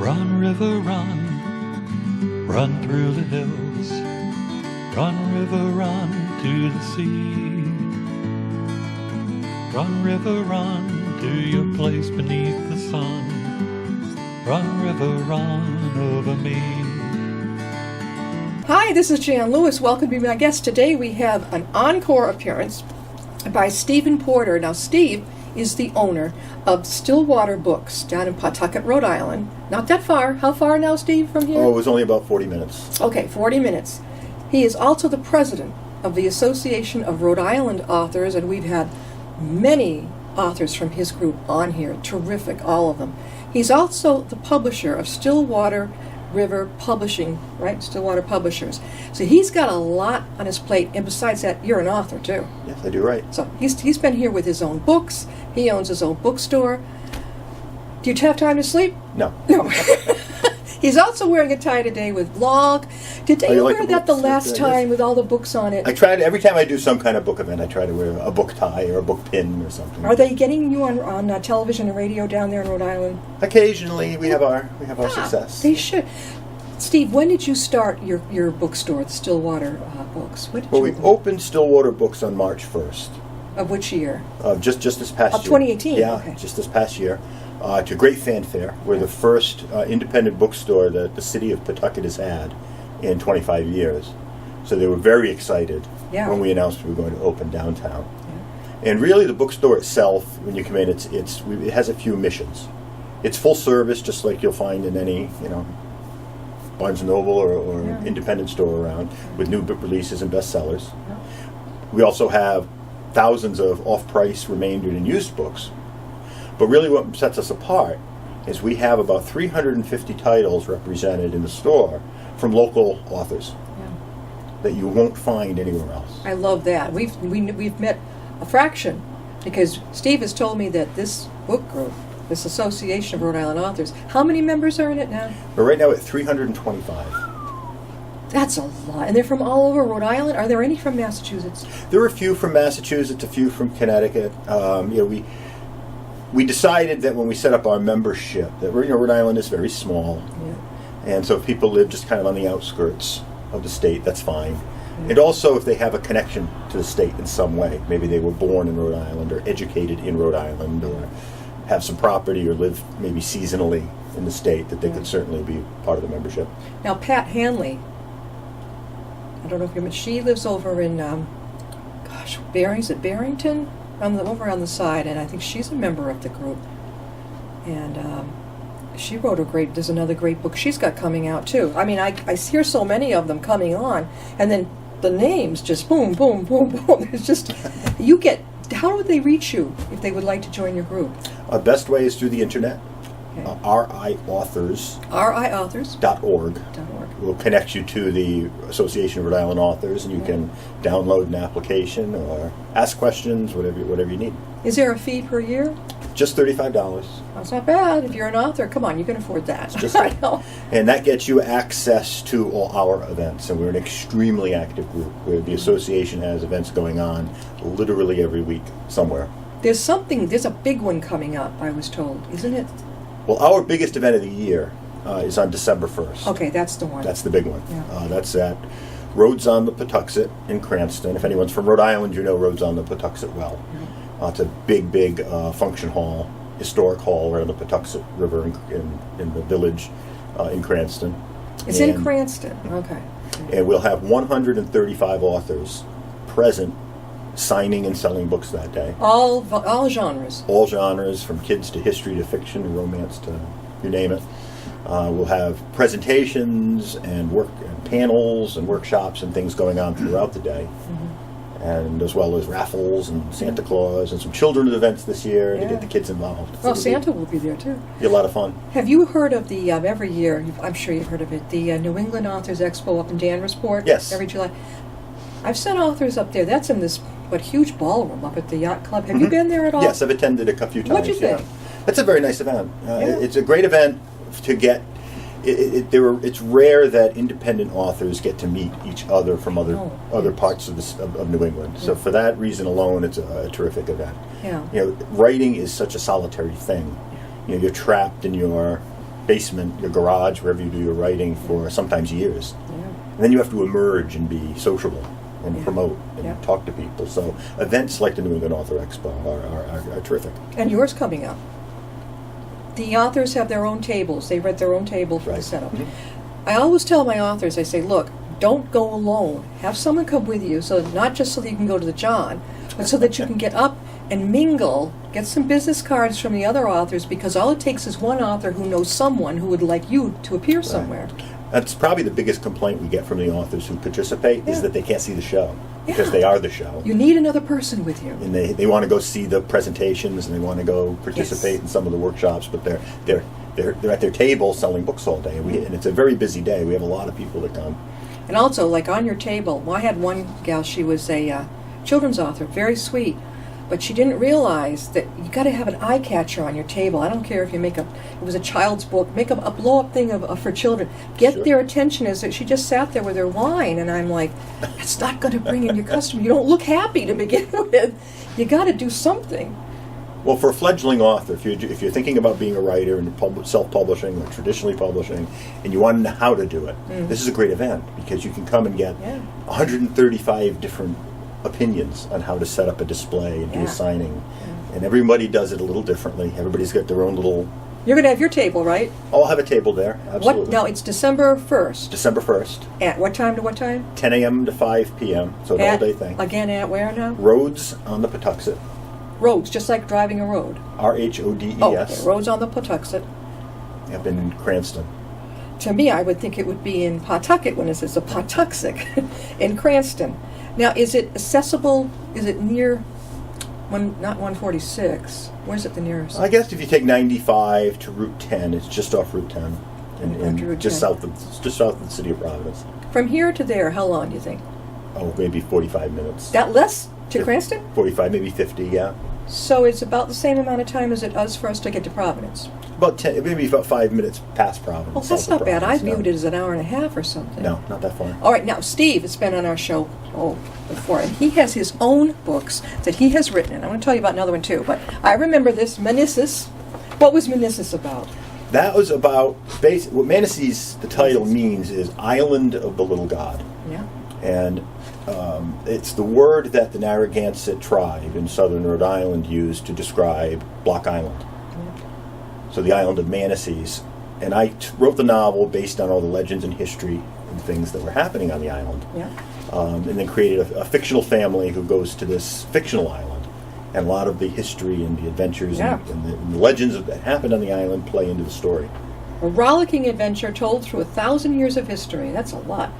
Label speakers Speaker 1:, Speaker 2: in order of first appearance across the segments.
Speaker 1: Run, river, run, run through the hills. Run, river, run to the sea. Run, river, run to your place beneath the sun. Run, river, run over me.
Speaker 2: Hi, this is Jan Lewis. Welcome to be my guest. Today we have an encore appearance by Stephen Porter. Now, Steve is the owner of Stillwater Books down in Pawtucket, Rhode Island. Not that far. How far now, Steve, from here?
Speaker 3: Oh, it was only about 40 minutes.
Speaker 2: Okay, 40 minutes. He is also the president of the Association of Rhode Island Authors, and we've had many authors from his group on here. Terrific, all of them. He's also the publisher of Stillwater River Publishing, right? Stillwater Publishers. So he's got a lot on his plate, and besides that, you're an author too.
Speaker 3: Yes, I do right.
Speaker 2: So he's been here with his own books. He owns his own bookstore. Do you have time to sleep?
Speaker 3: No.
Speaker 2: No. He's also wearing a tie today with blog. Did you
Speaker 3: like
Speaker 2: wear
Speaker 3: the
Speaker 2: that the
Speaker 3: books?
Speaker 2: last
Speaker 3: Yes.
Speaker 2: time with all the books on it?
Speaker 3: I try to, every time I do some kind of book event, I try to wear a book tie or a book pin or something.
Speaker 2: Are they getting you on television and radio down there in Rhode Island?
Speaker 3: Occasionally, we have our success.
Speaker 2: They should. Steve, when did you start your bookstore, the Stillwater Books? When did
Speaker 3: Well,
Speaker 2: you
Speaker 3: we opened Stillwater Books on March 1st.
Speaker 2: Of which year?
Speaker 3: Just this past
Speaker 2: Of
Speaker 3: year.
Speaker 2: 2018,
Speaker 3: Yeah,
Speaker 2: okay.
Speaker 3: just this past year. To great fanfare. We're the first independent bookstore that the city of Pawtucket has had in 25 years. So they were very excited when we announced we were going to open downtown. Yeah. And really, the bookstore itself, when you come in, it has a few missions. It's full service, just like you'll find in any Barnes & Noble or independent store around, with new book releases and bestsellers. Yeah. We also have thousands of off-price, remaindered, and used books. But really what sets us apart is we have about 350 titles represented in the store from local authors that you won't find anywhere else.
Speaker 2: I love that. We've met a fraction, because Steve has told me that this book group, this Association of Rhode Island Authors, how many members are in it now?
Speaker 3: We're right now at 325.
Speaker 2: That's a lot. And they're from all over Rhode Island? Are there any from Massachusetts?
Speaker 3: There are a few from Massachusetts, a few from Connecticut. We decided that when we set up our membership that Rhode Island is very small, and so if people live just kind of on the outskirts of the state, that's fine. Yeah. And also if they have a connection to the state in some way, maybe they were born in Rhode Island or educated in Rhode Island or have some property or live maybe seasonally in the state, that they could certainly be part of the membership.
Speaker 2: Now, Pat Hanley, I don't know if you remember, she lives over in, is it Barrington? Over on the side, and I think she's a member of the group. And she wrote there's another great book she's got coming out too. I mean, I hear so many of them coming on, and then the names just boom, boom, boom, boom. It's just, how would they reach you if they would like to join your group?
Speaker 3: Best way is through the internet.
Speaker 2: Okay.
Speaker 3: RIAuthors.org will connect you to the Association of Rhode Island Authors, and you can download an application or ask questions, whatever you need.
Speaker 2: Is there a fee per year?
Speaker 3: Just $35.
Speaker 2: That's not bad. If you're an author, come on, you can afford that.
Speaker 3: I know. And that gets you access to all our events, and we're an extremely active group where the association has events going on literally every week somewhere.
Speaker 2: There's a big one coming up, I was told, isn't it?
Speaker 3: Well, our biggest event of the year is on December 1st.
Speaker 2: Okay, that's the one.
Speaker 3: That's the big one.
Speaker 2: Yeah.
Speaker 3: That's at Rhodes on the Patuxent in Cranston. If anyone's from Rhode Island, you know Rhodes on the Patuxent well. Yeah. It's a big function hall, historic hall right on the Patuxent River in the village in Cranston.
Speaker 2: It's in Cranston, okay.
Speaker 3: And we'll have 135 authors present signing and selling books that day.
Speaker 2: All genres.
Speaker 3: All genres, from kids to history to fiction to romance to you name it. We'll have presentations and panels and workshops and things going on throughout the day, and as well as raffles and Santa Claus and some children's events this year to get the kids involved.
Speaker 2: Oh, Santa will be there too.
Speaker 3: Be a lot of fun.
Speaker 2: Have you heard of the every year? I'm sure you've heard of it. The New England Authors Expo up in Danversport.
Speaker 3: Yes.
Speaker 2: Every July. I've sent authors up there. That's in this huge ballroom up at the Yacht Club. Have you been there at all?
Speaker 3: Yes, I've attended a few times.
Speaker 2: What'd you think?
Speaker 3: That's a very nice event. It's a great event to get. It's rare that independent authors get to meet each other from other parts of New England. So for that reason alone, it's a terrific event.
Speaker 2: Yeah.
Speaker 3: Writing is such a solitary thing. You're trapped in your basement, your garage, wherever you do your writing for sometimes years.
Speaker 2: Yeah.
Speaker 3: And then you have to emerge and be sociable and promote and talk to people. So events like the New England Author Expo are terrific.
Speaker 2: And yours coming up. The authors have their own tables. They rent their own table for the setup. I always tell my authors, I say, look, don't go alone. Have someone come with you, so not just so that you can go to the John, but so that you can get up and mingle, get some business cards from the other authors, because all it takes is one author who knows someone who would like you to appear somewhere.
Speaker 3: That's probably the biggest complaint we get from the authors who participate is that they can't see the show because they are the show.
Speaker 2: You need another person with you.
Speaker 3: And they want to go see the presentations and they want to go participate in some of the workshops, but they're at their table selling books all day. And it's a very busy day. We have a lot of people that come.
Speaker 2: And also, like on your table, well, I had one gal, she was a children's author, very sweet, but she didn't realize that you got to have an eye catcher on your table. I don't care if you make it was a child's book, make a blow-up thing for children. Get their attention. As she just sat there with her wine, and I'm like, that's not going to bring in your customer. You don't look happy to begin with. You got to do something.
Speaker 3: Well, for a fledgling author, if you're thinking about being a writer and self-publishing or traditionally publishing, and you want to know how to do it, this is a great event because you can come and get 135 different opinions on how to set up a display and do a signing. And everybody does it a little differently. Everybody's got their own little...
Speaker 2: You're going to have your table, right?
Speaker 3: I'll have a table there, absolutely.
Speaker 2: Now, it's December 1st.
Speaker 3: December 1st.
Speaker 2: At what time to what time?
Speaker 3: 10 a.m. to 5 p.m., so an all-day thing.
Speaker 2: Again, at where now?
Speaker 3: Rhodes on the Patuxent.
Speaker 2: Roads, just like driving a road.
Speaker 3: R-H-O-D-E-S.
Speaker 2: Oh, okay. Roads on the Patuxent.
Speaker 3: Up in Cranston.
Speaker 2: To me, I would think it would be in Pawtucket when it says a Patuxent in Cranston. Now, is it accessible? Is it near, not 146? Where's it the nearest?
Speaker 3: I guess if you take 95 to Route 10, it's just off Route 10, and just south of the city of Providence.
Speaker 2: From here to there, how long do you think?
Speaker 3: Oh, maybe 45 minutes.
Speaker 2: That less to Cranston?
Speaker 3: 45, maybe 50, yeah.
Speaker 2: So it's about the same amount of time as it does for us to get to Providence.
Speaker 3: About 10, maybe about 5 minutes past Providence.
Speaker 2: Well, that's not bad. I viewed it as an hour and a half or something.
Speaker 3: No, not that far.
Speaker 2: All right, now Steve has been on our show before, and he has his own books that he has written. And I want to tell you about another one too. But I remember this Menissus. What was Menissus about?
Speaker 3: That was about what Menissus, the title means, is Island of the Little God.
Speaker 2: Yeah.
Speaker 3: And it's the word that the Narragansett tribe in southern Rhode Island used to describe Block Island. So the island of Manassas. And I wrote the novel based on all the legends and history and things that were happening on the island.
Speaker 2: Yeah.
Speaker 3: And then created a fictional family who goes to this fictional island. And a lot of the history and the adventures and the legends that happened on the island play into the story.
Speaker 2: A rollicking adventure told through 1,000 years of history. That's a lot.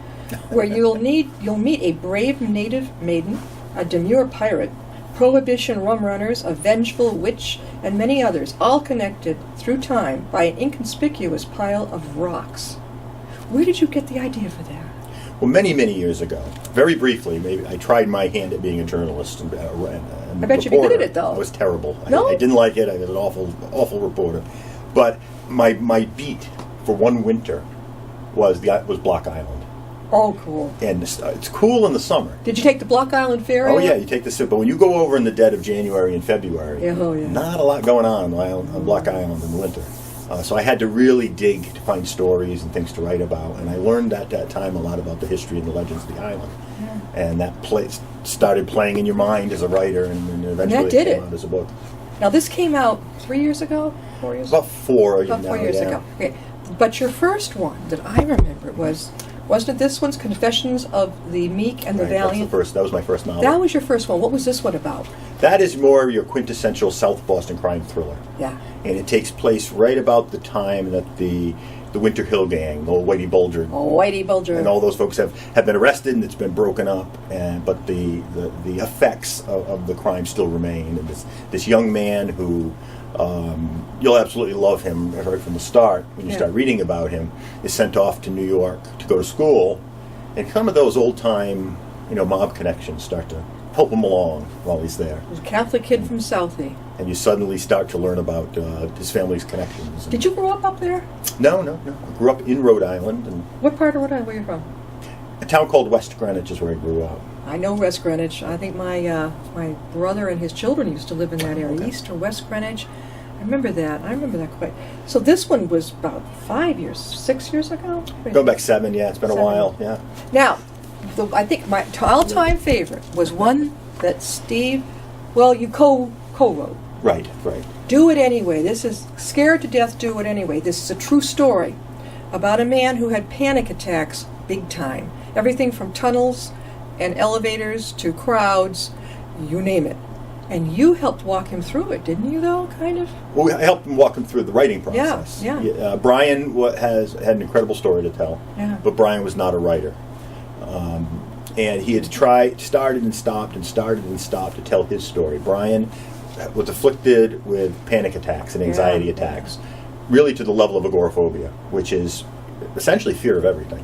Speaker 2: Where you'll meet a brave native maiden, a demure pirate, prohibition rum runners, a vengeful witch, and many others, all connected through time by an inconspicuous pile of rocks. Where did you get the idea for that?
Speaker 3: Well, many, many years ago, very briefly, maybe I tried my hand at being a journalist and
Speaker 2: I bet you'd be good at it, though.
Speaker 3: I was terrible.
Speaker 2: No?
Speaker 3: I didn't like it. I was an awful reporter. But my beat for one winter was Block Island.
Speaker 2: Oh, cool.
Speaker 3: And it's cool in the summer.
Speaker 2: Did you take the Block Island ferry?
Speaker 3: Oh, yeah, you take the ship. But when you go over in the dead of January and February, not a lot going on Block Island in the winter. So I had to really dig to find stories and things to write about. And I learned at that time a lot about the history and the legends of the island. Yeah. And that started playing in your mind as a writer, and eventually it came out as a book.
Speaker 2: Now, this came out 3 years ago? 4 years ago?
Speaker 3: About 4
Speaker 2: years ago. Okay. But your first one that I remember wasn't it this one's Confessions of the Meek and the Valiant?
Speaker 3: That was my first novel.
Speaker 2: That was your first one. What was this one about?
Speaker 3: That is more your quintessential South Boston crime thriller.
Speaker 2: Yeah. And
Speaker 3: it takes place right about the time that the Winter Hill Gang, the old Whitey Bulger.
Speaker 2: Oh, Whitey Bulger.
Speaker 3: And all those folks have been arrested, and it's been broken up, but the effects of the crime still remain. And this young man who... you'll absolutely love him right from the start when you start reading about him, is sent off to New York to go to school, and some of those old-time, mob connections start to help him along while he's there.
Speaker 2: He's a Catholic kid from Southie.
Speaker 3: And you suddenly start to learn about his family's connections.
Speaker 2: Did you grow up there?
Speaker 3: No. I grew up in Rhode Island. And
Speaker 2: what part of Rhode Island were you from?
Speaker 3: A town called West Greenwich is where I grew up.
Speaker 2: I know West Greenwich. I think my brother and his children used to live in that area, East or West Greenwich. I remember that. I remember that quite. So this one was about 5 years, 6 years ago?
Speaker 3: Going back 7, yeah, it's been
Speaker 2: 7.
Speaker 3: a while, yeah.
Speaker 2: Now, I think my all-time favorite was one that Steve, well, you co-wrote.
Speaker 3: Right.
Speaker 2: Do It Anyway. This is Scared to Death, Do It Anyway. This is a true story about a man who had panic attacks big time. Everything from tunnels and elevators to crowds, you name it. And you helped walk him through it, didn't you, though, kind of?
Speaker 3: Well, we helped him walk him through the writing process.
Speaker 2: Yeah.
Speaker 3: Brian had an incredible story to tell, but Brian was not a writer. And he had started and stopped to tell his story. Brian was afflicted with panic attacks and anxiety attacks, really to the level of agoraphobia, which is essentially fear of everything.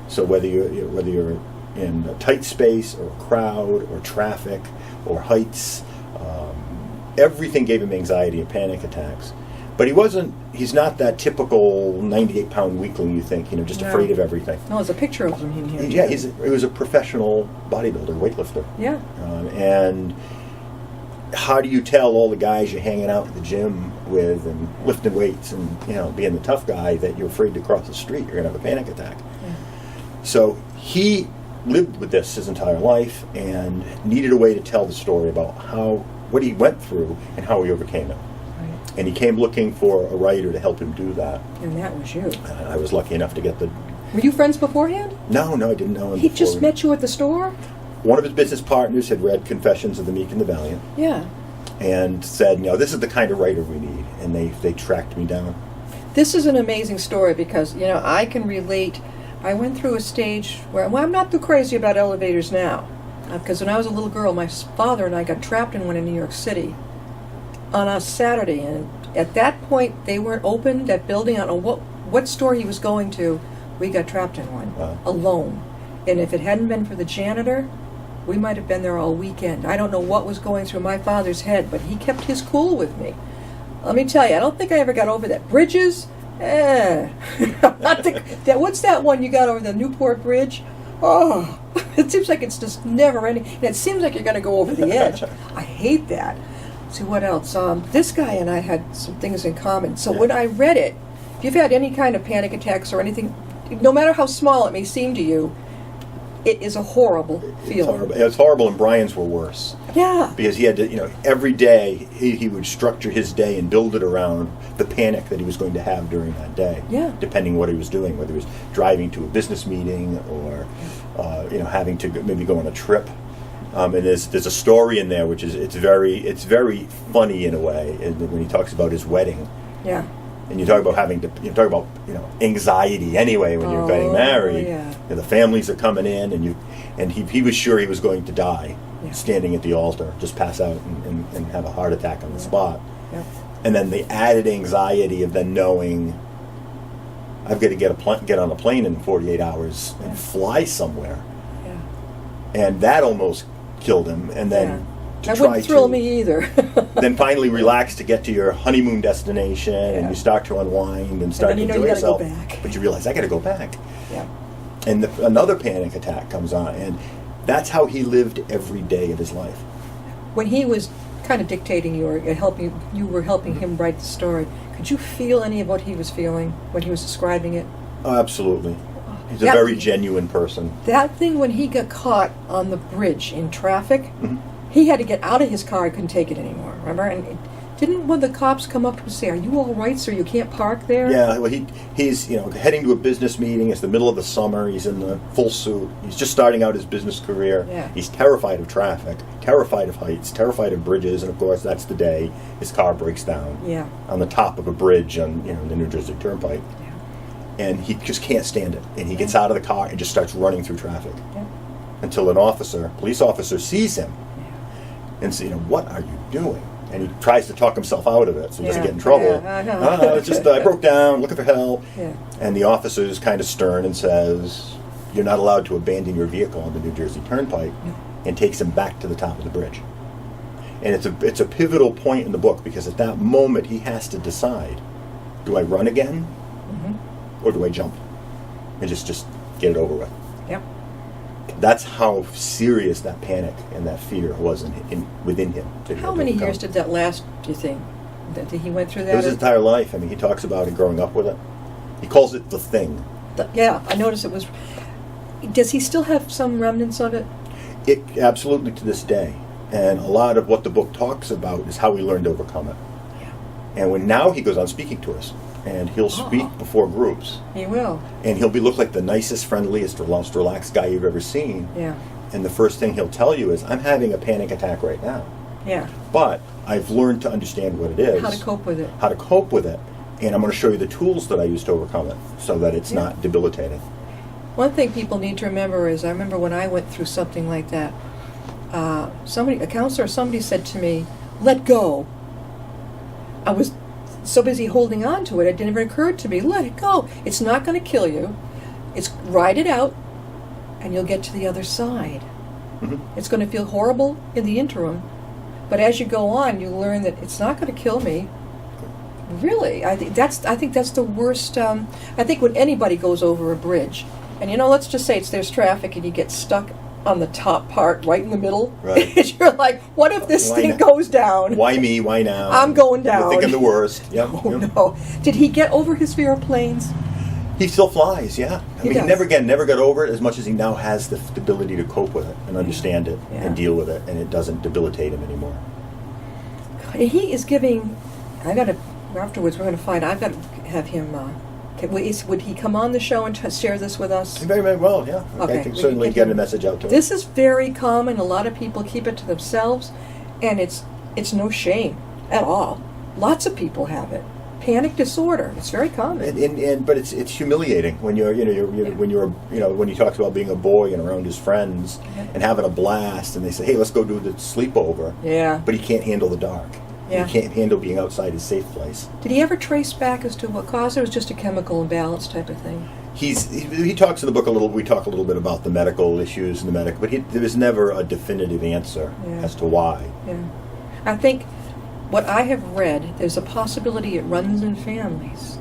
Speaker 3: So whether you're in a tight space or a crowd or traffic or heights, everything gave him anxiety and panic attacks. But he's not that typical 98-pound weakling you think, just afraid of everything.
Speaker 2: No, there's a picture of him here.
Speaker 3: Yeah, he was a professional bodybuilder, weightlifter.
Speaker 2: Yeah.
Speaker 3: And how do you tell all the guys you're hanging out at the gym with and lifting weights and, being the tough guy that you're afraid to cross the street, you're going to have a panic attack? Yeah. So he lived with this his entire life and needed a way to tell the story about what he went through and how he overcame it. Right. And he came looking for a writer to help him do that.
Speaker 2: And that was you.
Speaker 3: I was lucky enough to get the...
Speaker 2: Were you friends beforehand?
Speaker 3: No, I didn't know him
Speaker 2: He
Speaker 3: before.
Speaker 2: just met you at the store?
Speaker 3: One of his business partners had read Confessions of the Meek and the Valiant.
Speaker 2: Yeah.
Speaker 3: And said, this is the kind of writer we need. And they tracked me down.
Speaker 2: This is an amazing story because, I can relate. I went through a stage where, I'm not too crazy about elevators now. Because when I was a little girl, my father and I got trapped in one in New York City on a Saturday. And at that point, they weren't open, that building. I don't know what store he was going to. We got trapped in one, alone. And if it hadn't been for the janitor, we might have been there all weekend. I don't know what was going through my father's head, but he kept his cool with me. Let me tell you, I don't think I ever got over that. Bridges? What's that one you got over the Newport Bridge? Oh, it seems like it's just never ending. And it seems like you're going to go over the edge. I hate that. See, what else? This guy and I had some things in common. So when I read it, if you've had any kind of panic attacks or anything, no matter how small it may seem to you, it is a horrible feeling.
Speaker 3: It's horrible, and Brian's were worse.
Speaker 2: Yeah.
Speaker 3: Because he had to, every day he would structure his day and build it around the panic that he was going to have during that day.
Speaker 2: Yeah.
Speaker 3: Depending what he was doing, whether he was driving to a business meeting or, having to maybe go on a trip. And there's a story in there which is it's very funny in a way when he talks about his wedding.
Speaker 2: Yeah.
Speaker 3: And you talk about anxiety anyway when you're getting married.
Speaker 2: Yeah.
Speaker 3: The families are coming in, and he was sure he was going to die, standing at the altar, just pass out and have a heart attack on the spot.
Speaker 2: Yeah.
Speaker 3: And then the added anxiety of then knowing I've got to get on a plane in 48 hours and fly somewhere. Yeah. And that almost killed him. And then.
Speaker 2: That wouldn't thrill me either.
Speaker 3: Then finally relax to get to your honeymoon destination, and you start to unwind and start to enjoy yourself.
Speaker 2: Go back.
Speaker 3: But you realize, I got to go back.
Speaker 2: Yeah.
Speaker 3: And another panic attack comes on, and that's how he lived every day of his life.
Speaker 2: When he was kind of dictating you were helping him write the story, could you feel any of what he was feeling when he was describing it?
Speaker 3: Oh, absolutely. He's a very genuine person.
Speaker 2: That thing when he got caught on the bridge in traffic, he had to get out of his car. He couldn't take it anymore, remember? And didn't one of the cops come up to him and say, "Are you all right, sir? You can't park there?"
Speaker 3: Yeah, well, he's heading to a business meeting. It's the middle of the summer. He's in the full suit. He's just starting out his business career.
Speaker 2: Yeah.
Speaker 3: He's terrified of traffic, terrified of heights, terrified of bridges, and of course, that's the day his car breaks down on the top of a bridge on the New Jersey Turnpike. Yeah. And he just can't stand it. And he gets out of the car and just starts running through traffic until a police officer sees him. And say, what are you doing? And he tries to talk himself out of it so he doesn't get in trouble.
Speaker 2: Yeah,
Speaker 3: It's just, I broke down, looking for help.
Speaker 2: Yeah.
Speaker 3: And the officer is kind of stern and says, you're not allowed to abandon your vehicle on the New Jersey Turnpike, and takes him back to the top of the bridge. And it's a pivotal point in the book, because at that moment he has to decide, do I run again? Or do I jump? And just get it over with.
Speaker 2: Yep.
Speaker 3: That's how serious that panic and that fear was within him.
Speaker 2: How many years did that last, do you think? He went through
Speaker 3: It
Speaker 2: that.
Speaker 3: was his entire life. I mean, he talks about it growing up with it. He calls it the thing.
Speaker 2: Yeah, I noticed it was. Does he still have some remnants of it?
Speaker 3: It absolutely to this day. And a lot of what the book talks about is how he learned to overcome it.
Speaker 2: Yeah.
Speaker 3: And now he goes on speaking to us, and he'll speak before groups.
Speaker 2: He will.
Speaker 3: And he'll look like the nicest, friendliest, most relaxed guy you've ever seen.
Speaker 2: Yeah.
Speaker 3: And the first thing he'll tell you is, I'm having a panic attack right now.
Speaker 2: Yeah.
Speaker 3: But I've learned to understand what it is.
Speaker 2: How to cope with it.
Speaker 3: How to cope with it. And I'm going to show you the tools that I use to overcome it so that it's not debilitating.
Speaker 2: One thing people need to remember is, I remember when I went through something like that, a counselor, somebody said to me, let go. I was so busy holding on to it, it didn't even occur to me, let it go. It's not going to kill you. Ride it out, and you'll get to the other side.
Speaker 3: Mm-hmm. It's
Speaker 2: going to feel horrible in the interim, but as you go on, you learn that it's not going to kill me. Really, I think that's the worst. I think when anybody goes over a bridge, and let's just say there's traffic and you get stuck on the top part, right in the middle.
Speaker 3: Right.
Speaker 2: You're like, what if this thing goes down?
Speaker 3: Why me? Why now?
Speaker 2: I'm going down.
Speaker 3: You're thinking the worst. Yep.
Speaker 2: Oh, no. Did he get over his fear of planes?
Speaker 3: He still flies, yeah. I mean,
Speaker 2: does.
Speaker 3: he never got over it as much as he now has the ability to cope with it and understand it and deal with it, and it doesn't debilitate him anymore.
Speaker 2: He is giving. Afterwards, we're going to find. I've got to have him. Would he come on the show and share this with us?
Speaker 3: Very, very well, yeah.
Speaker 2: Okay.
Speaker 3: I can certainly get a message out to him.
Speaker 2: This is very common. A lot of people keep it to themselves, and it's no shame at all. Lots of people have it. Panic disorder. It's very common.
Speaker 3: But it's humiliating when when he talks about being a boy and around his friends and having a blast, and they say, "Hey, let's go do the sleepover."
Speaker 2: Yeah.
Speaker 3: But he can't handle the dark.
Speaker 2: Yeah.
Speaker 3: He can't handle being outside his safe place.
Speaker 2: Did he ever trace back as to what caused it? It was just a chemical imbalance type of thing.
Speaker 3: He talks in the book a little. We talk a little bit about the medical issues and but there was never a definitive answer as to why.
Speaker 2: Yeah, I think what I have read, there's a possibility it runs in families.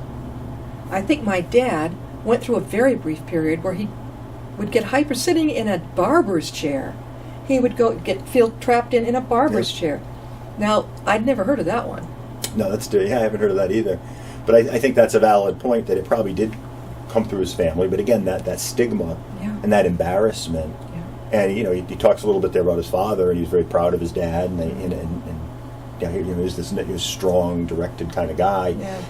Speaker 2: I think my dad went through a very brief period where he would get hyper sitting in a barber's chair. He would feel trapped in a barber's chair. Now, I'd never heard of that one.
Speaker 3: No, I haven't heard of that either. But I think that's a valid point, that it probably did come through his family. But again, that stigma and that embarrassment. Yeah. And, he talks a little bit there about his father, and he's very proud of his dad. He's this strong, directed kind of guy. Yeah.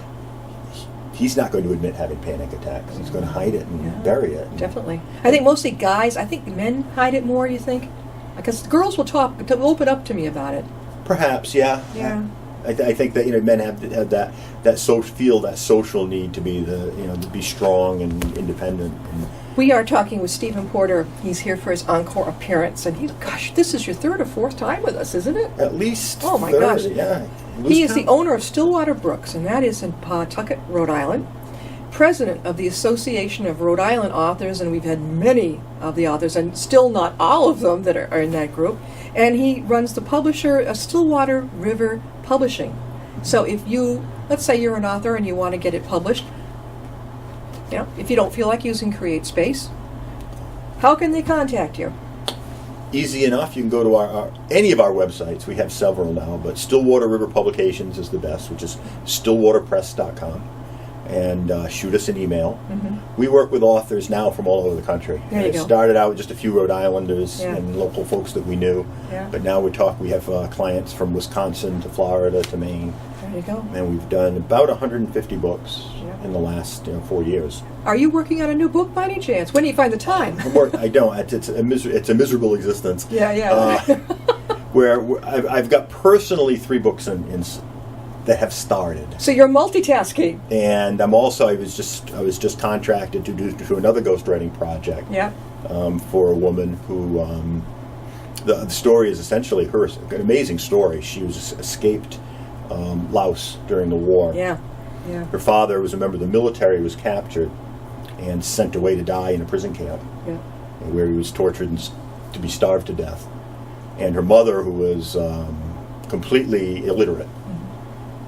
Speaker 3: He's not going to admit having panic attacks. He's going to hide it and bury it.
Speaker 2: Definitely. I think mostly guys, I think men hide it more, you think? Because girls will open up to me about it.
Speaker 3: Perhaps, yeah.
Speaker 2: Yeah.
Speaker 3: I think that men have that social need to be to be strong and independent.
Speaker 2: We are talking with Stephen Porter. He's here for his encore appearance, and this is your third or fourth time with us, isn't it?
Speaker 3: At least.
Speaker 2: Oh my
Speaker 3: third,
Speaker 2: gosh!
Speaker 3: Yeah.
Speaker 2: He is the owner of Stillwater Brooks, and that is in Pawtucket, Rhode Island. President of the Association of Rhode Island Authors, and we've had many of the authors, and still not all of them that are in that group. And he runs the publisher, Stillwater River Publishing. So if let's say you're an author and you want to get it published, if you don't feel like using CreateSpace, how can they contact you?
Speaker 3: Easy enough. You can go to any of our websites. We have several now, but Stillwater River Publications is the best, which is stillwaterpress.com. And shoot us an email. Mm-hmm. We work with authors now from all over the country.
Speaker 2: There you go.
Speaker 3: Started out with just a few Rhode Islanders and local folks that we knew.
Speaker 2: Yeah.
Speaker 3: But now we have clients from Wisconsin to Florida to Maine.
Speaker 2: There you go.
Speaker 3: And we've done about 150 books in the last 4 years.
Speaker 2: Are you working on a new book by any chance? When do you find the time?
Speaker 3: I don't. It's a miserable existence.
Speaker 2: Yeah.
Speaker 3: Where I've got personally 3 books in that have started.
Speaker 2: So you're multitasking.
Speaker 3: And I'm also I was just contracted to do another ghostwriting project.
Speaker 2: Yeah.
Speaker 3: For a woman who the story is essentially an amazing story. She was escaped Laos during the war.
Speaker 2: Yeah.
Speaker 3: Her father was a member of the military, was captured and sent away to die in a prison camp.
Speaker 2: Yeah.
Speaker 3: Where he was tortured and to be starved to death. And her mother, who was completely illiterate,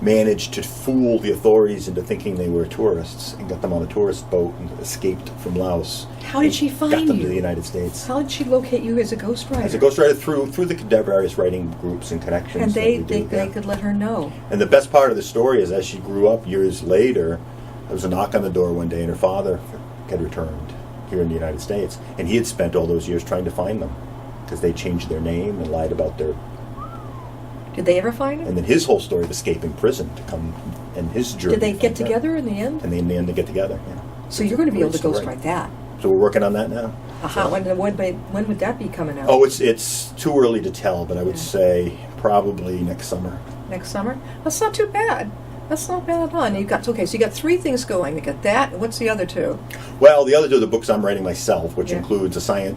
Speaker 3: managed to fool the authorities into thinking they were tourists and got them on a tourist boat and escaped from Laos.
Speaker 2: How did she find
Speaker 3: got them
Speaker 2: you?
Speaker 3: to the United States.
Speaker 2: How did she locate you as a ghostwriter?
Speaker 3: As a ghostwriter through the various writing groups and connections.
Speaker 2: And they
Speaker 3: yeah.
Speaker 2: could let her know.
Speaker 3: And the best part of the story is, as she grew up years later, there was a knock on the door one day, and her father had returned here in the United States, and he had spent all those years trying to find them because they changed their name and lied about their.
Speaker 2: Did they ever find him?
Speaker 3: And then his whole story of escaping prison to come, and his journey.
Speaker 2: Did they get
Speaker 3: from
Speaker 2: together in the end?
Speaker 3: And in the end, they get together. Yeah.
Speaker 2: So you're going to be able to
Speaker 3: Great story.
Speaker 2: ghostwrite that.
Speaker 3: So we're working on that now.
Speaker 2: Aha, when would that be coming out?
Speaker 3: Oh, it's too early to tell, but I would say probably next summer.
Speaker 2: Next summer? That's not too bad. That's not bad at all. And you got 3 things going. You got that. What's the other 2?
Speaker 3: Well, the other 2 are the books I'm writing myself, which
Speaker 2: Yeah.
Speaker 3: includes a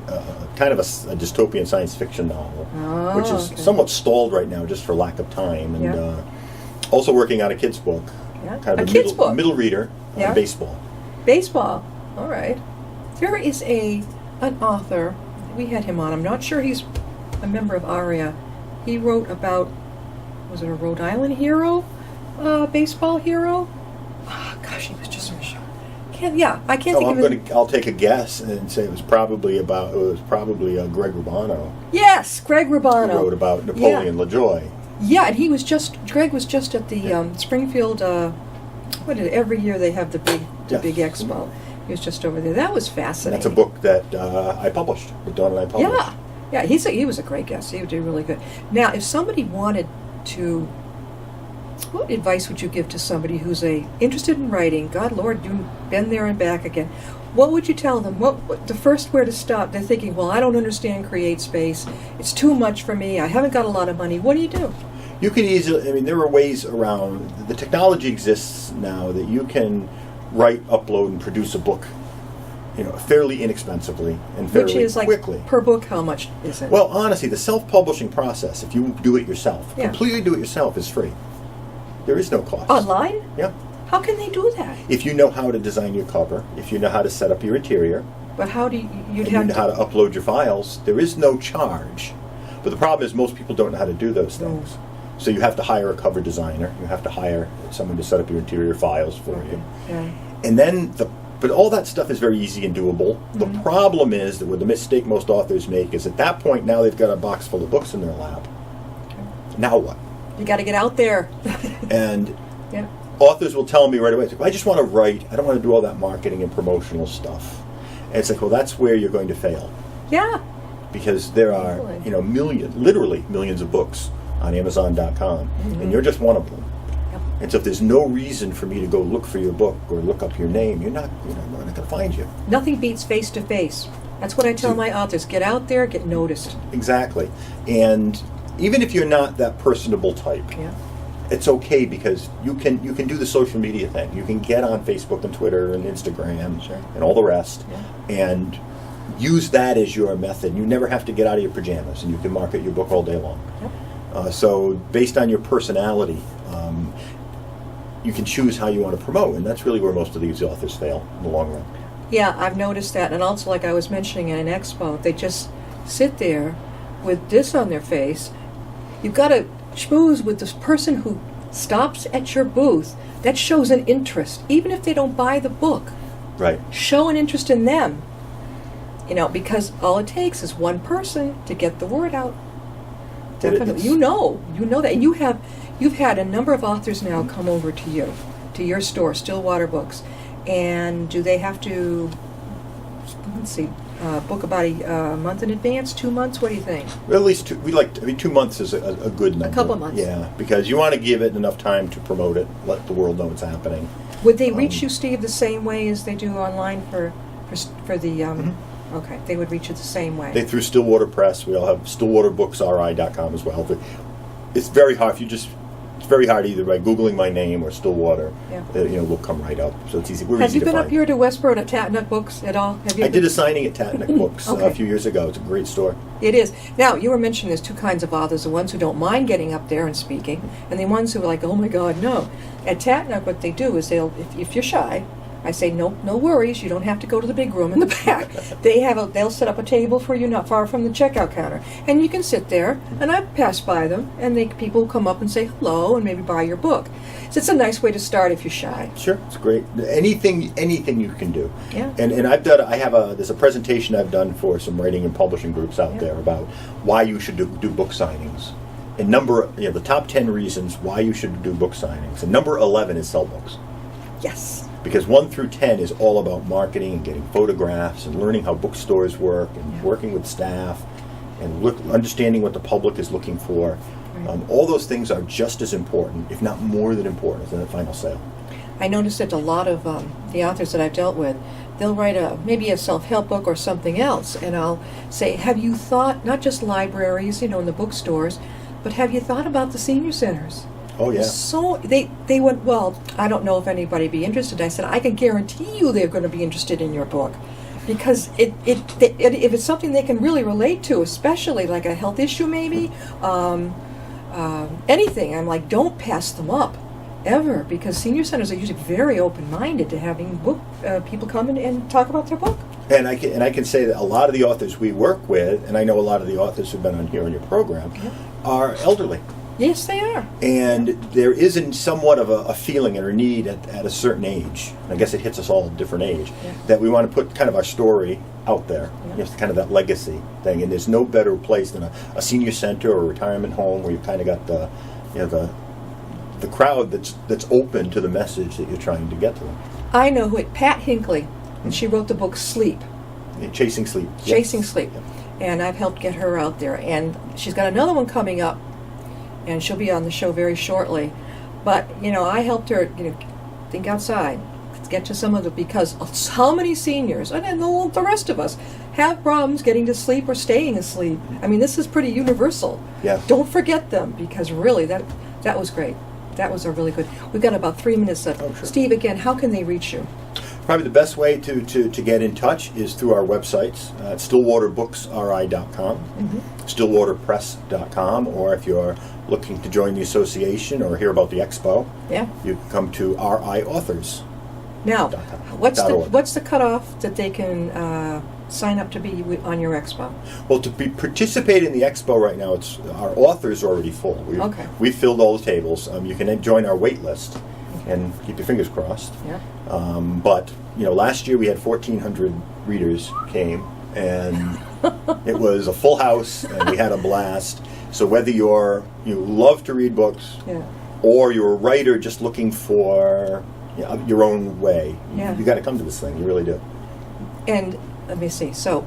Speaker 3: kind of a dystopian science fiction novel,
Speaker 2: Oh,
Speaker 3: which is
Speaker 2: okay.
Speaker 3: somewhat stalled right now just for lack of time, and
Speaker 2: Yeah.
Speaker 3: also working on a kids book,
Speaker 2: Yeah.
Speaker 3: kind of
Speaker 2: A kid's book?
Speaker 3: middle reader
Speaker 2: Yeah.
Speaker 3: on baseball.
Speaker 2: Baseball. All right. There is an author. We had him on. I'm not sure he's a member of ARIA. He wrote about, was it a Rhode Island hero? Baseball hero? Oh, gosh, he was just so sharp. I can't think of it.
Speaker 3: I'll take a guess and say it was probably Greg Rubano
Speaker 2: Yes, Greg Rubano.
Speaker 3: who wrote about Napoleon LaJoy.
Speaker 2: Yeah, and Greg was just at the Springfield, every year they have the big expo. He was just over there. That was fascinating.
Speaker 3: That's a book that I published, that Dawn and I published.
Speaker 2: Yeah, he was a great guest. He would do really good. Now, if somebody wanted to, what advice would you give to somebody who's interested in writing? God, Lord, you've been there and back again. What would you tell them? What the first where to stop? They're thinking, well, I don't understand CreateSpace. It's too much for me. I haven't got a lot of money. What do you do?
Speaker 3: You can easily, there are ways around, the technology exists now that you can write, upload, and produce a book, fairly inexpensively and fairly
Speaker 2: Which is
Speaker 3: quickly.
Speaker 2: Per book, how much is it?
Speaker 3: Well, honestly, the self-publishing process, if you do it yourself, completely do it yourself, is free. There is no cost.
Speaker 2: Online?
Speaker 3: Yeah.
Speaker 2: How can they do that?
Speaker 3: If you know how to design your cover, if you know how to set up your interior,
Speaker 2: But how do you
Speaker 3: know how to upload your files, there is no charge. But the problem is most people don't know how to do those things. So you have to hire a cover designer. You have to hire someone to set up your interior files for you.
Speaker 2: Yeah.
Speaker 3: And then but all that stuff is very easy and doable.
Speaker 2: Mm-hmm.
Speaker 3: The problem is that the mistake most authors make is at that point now they've got a box full of books in their lap. Okay. Now what?
Speaker 2: You got to get out there.
Speaker 3: And
Speaker 2: yeah.
Speaker 3: Authors will tell me right away, I just want to write. I don't want to do all that marketing and promotional stuff. And it's like, well, that's where you're going to fail.
Speaker 2: Yeah.
Speaker 3: Because there are, literally millions of books on Amazon.com, and you're just one of them.
Speaker 2: Yep.
Speaker 3: And so if there's no reason for me to go look for your book or look up your name, we're not going to find you.
Speaker 2: Nothing beats face-to-face. That's what I tell my authors. Get out there, get noticed.
Speaker 3: Exactly. And even if you're not that personable type, it's okay because you can do the social media thing. You can get on Facebook and Twitter and Instagram and all the rest and use that as your method. You never have to get out of your pajamas, and you can market your book all day long.
Speaker 2: Yep.
Speaker 3: So based on your personality, you can choose how you want to promote, and that's really where most of these authors fail in the long run.
Speaker 2: Yeah, I've noticed that. And also, like I was mentioning at an expo, they just sit there with this on their face. You've got to schmooze with this person who stops at your booth. That shows an interest, even if they don't buy the book.
Speaker 3: Right.
Speaker 2: Show an interest in them. Because all it takes is one person to get the word out. Definitely. You know that. And you've had a number of authors now come over to your store, Stillwater Books. And do they have to, book about a month in advance, 2 months? What do you think?
Speaker 3: Well, at least 2 months is a good number.
Speaker 2: A couple months.
Speaker 3: Yeah, because you want to give it enough time to promote it, let the world know it's happening.
Speaker 2: Would they reach you, Steve, the same way as they do online for the? Okay, they would reach you the same way.
Speaker 3: Through Stillwater Press. We all have StillwaterBooksRI.com as well. But it's very hard. It's very hard either by Googling my name or Stillwater. Yeah. We'll come right up. So it's easy.
Speaker 2: Have you been up here to Westboro at Tatnuk Books at all?
Speaker 3: I did a signing at Tatnuk Books a few years ago. It's a great store. It
Speaker 2: is. Now, you were mentioning there's 2 kinds of authors, the ones who don't mind getting up there and speaking, and the ones who are like, oh my God, no. At Tatnuk, what they do is if you're shy, I say, no worries. You don't have to go to the big room in the back. They'll set up a table for you not far from the checkout counter, and you can sit there. And I pass by them, and people will come up and say hello and maybe buy your book. So it's a nice way to start if you're shy.
Speaker 3: Sure, it's great. Anything you can do.
Speaker 2: Yeah.
Speaker 3: And there's a presentation I've done for some writing and publishing groups out there about why you should do book signings. And the top 10 reasons why you should do book signings. And number 11 is sell books.
Speaker 2: Yes.
Speaker 3: Because 1 through 10 is all about marketing and getting photographs and learning how bookstores work and working with staff and understanding what the public is looking for.
Speaker 2: Right.
Speaker 3: All those things are just as important, if not more than important, than the final sale.
Speaker 2: I noticed that a lot of the authors that I've dealt with, they'll write maybe a self-help book or something else, and I'll say, have you thought, not just libraries, in the bookstores, but have you thought about the senior centers?
Speaker 3: Oh, yeah.
Speaker 2: So they went, well, I don't know if anybody be interested. I said, I can guarantee you they're going to be interested in your book. Because if it's something they can really relate to, especially like a health issue maybe, anything, I'm like, don't pass them up, ever. Because senior centers are usually very open-minded to having people come in and talk about their book.
Speaker 3: And I can say that a lot of the authors we work with, and I know a lot of the authors who've been on here on your program, are elderly.
Speaker 2: Yes, they are.
Speaker 3: And there isn't somewhat of a feeling or a need at a certain age, and I guess it hits us all at a different age, that we want to put kind of our story out there, kind of that legacy thing. And there's no better place than a senior center or a retirement home where you've kind of got the crowd that's open to the message that you're trying to get to them.
Speaker 2: I know Pat Hinckley, and she wrote the book Sleep.
Speaker 3: Chasing Sleep.
Speaker 2: Chasing Sleep. And I've helped get her out there. And she's got another one coming up, and she'll be on the show very shortly. But, I helped her, think outside. Let's get to some of it, because how many seniors, and then the rest of us, have problems getting to sleep or staying asleep. I mean, this is pretty universal.
Speaker 3: Yeah.
Speaker 2: Don't forget them, because really, that was great. That was a really good. We've got about 3 minutes left.
Speaker 3: Oh, sure.
Speaker 2: Steve, again, how can they reach you?
Speaker 3: Probably the best way to get in touch is through our websites, stillwaterbooksri.com, stillwaterpress.com, or if you're looking to join the association or hear about the expo, you can come to riauthors.com.
Speaker 2: Now, what's the cutoff that they can sign up to be on your expo?
Speaker 3: Well, to participate in the expo right now, our authors are already full. We've filled all the tables. You can join our wait list and keep your fingers crossed.
Speaker 2: Yeah.
Speaker 3: But last year we had 1,400 readers came, and it was a full house, and we had a blast. So whether you love to read books, or you're a writer just looking for your own way, you got to come to this thing. You really do.
Speaker 2: And let me see. So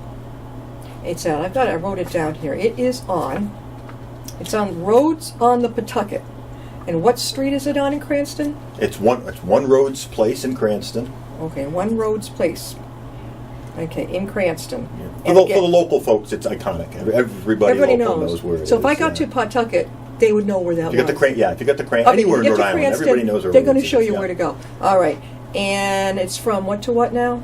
Speaker 2: it's on. I wrote it down here. It's on Roads on the Pawtucket. And what street is it on in Cranston?
Speaker 3: It's One Roads Place in Cranston.
Speaker 2: Okay, One Roads Place. Okay, in Cranston.
Speaker 3: Yeah. For the local folks, it's iconic. Everybody knows where it is.
Speaker 2: So if I got to Pawtucket, they would know where that was.
Speaker 3: If you got the Cranston, anywhere in Rhode Island, everybody knows where it is.
Speaker 2: They're going to show you where to go. All right. And it's from what to what now?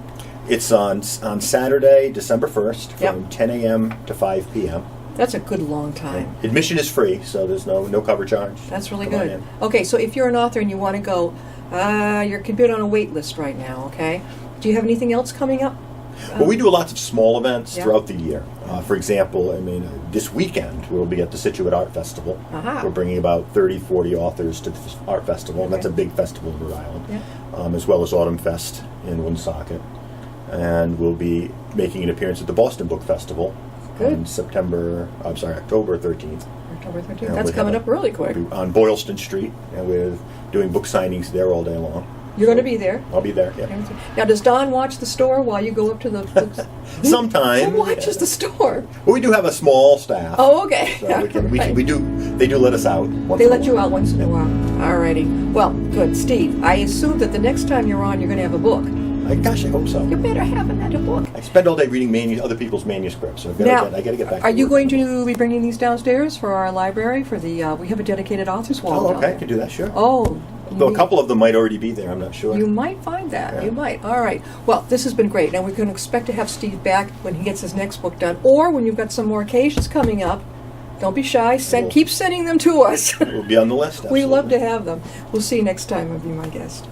Speaker 3: It's on Saturday, December 1st, from 10 a.m. to 5 p.m.
Speaker 2: That's a good long time.
Speaker 3: Admission is free, so there's no cover charge.
Speaker 2: That's really good. Okay, so if you're an author and you want to go, you're a bit on a wait list right now, okay? Do you have anything else coming up?
Speaker 3: Well, we do lots of small events throughout the year. For example, this weekend we'll be at the Scituate Art Festival. We're bringing about 30, 40 authors to the art festival, and that's a big festival in Rhode Island, as well as Autumn Fest in Woonsocket. And we'll be making an appearance at the Boston Book Festival on October 13th.
Speaker 2: October 13th. That's coming up really quick.
Speaker 3: On Boylston Street, and we're doing book signings there all day long.
Speaker 2: You're going to be there?
Speaker 3: I'll be there, yeah.
Speaker 2: Now, does Don watch the store while you go up to the books?
Speaker 3: Sometimes.
Speaker 2: Who watches the store?
Speaker 3: Well, we do have a small staff.
Speaker 2: Oh, okay.
Speaker 3: So they do let us out once
Speaker 2: They
Speaker 3: in a
Speaker 2: let
Speaker 3: while.
Speaker 2: you out once in a while. All righty. Well, good. Steve, I assume that the next time you're on, you're going to have a book.
Speaker 3: Gosh, I hope so.
Speaker 2: You better have another book.
Speaker 3: I spend all day reading other people's manuscripts, so I got to get back to
Speaker 2: Are you
Speaker 3: work.
Speaker 2: going to be bringing these downstairs for our library? We have a dedicated author's wall.
Speaker 3: Oh,
Speaker 2: down
Speaker 3: okay, I
Speaker 2: there.
Speaker 3: can do that, sure.
Speaker 2: Oh.
Speaker 3: Though a couple of them might already be there, I'm not sure.
Speaker 2: You might find that.
Speaker 3: Yeah.
Speaker 2: You might. All right. Well, this has been great. Now we're going to expect to have Steve back when he gets his next book done, or when you've got some more occasions coming up. Don't be shy. Keep sending them to us.
Speaker 3: We'll be on the list.
Speaker 2: We love
Speaker 3: absolutely.
Speaker 2: to have them. We'll see you next time. I'll be my guest.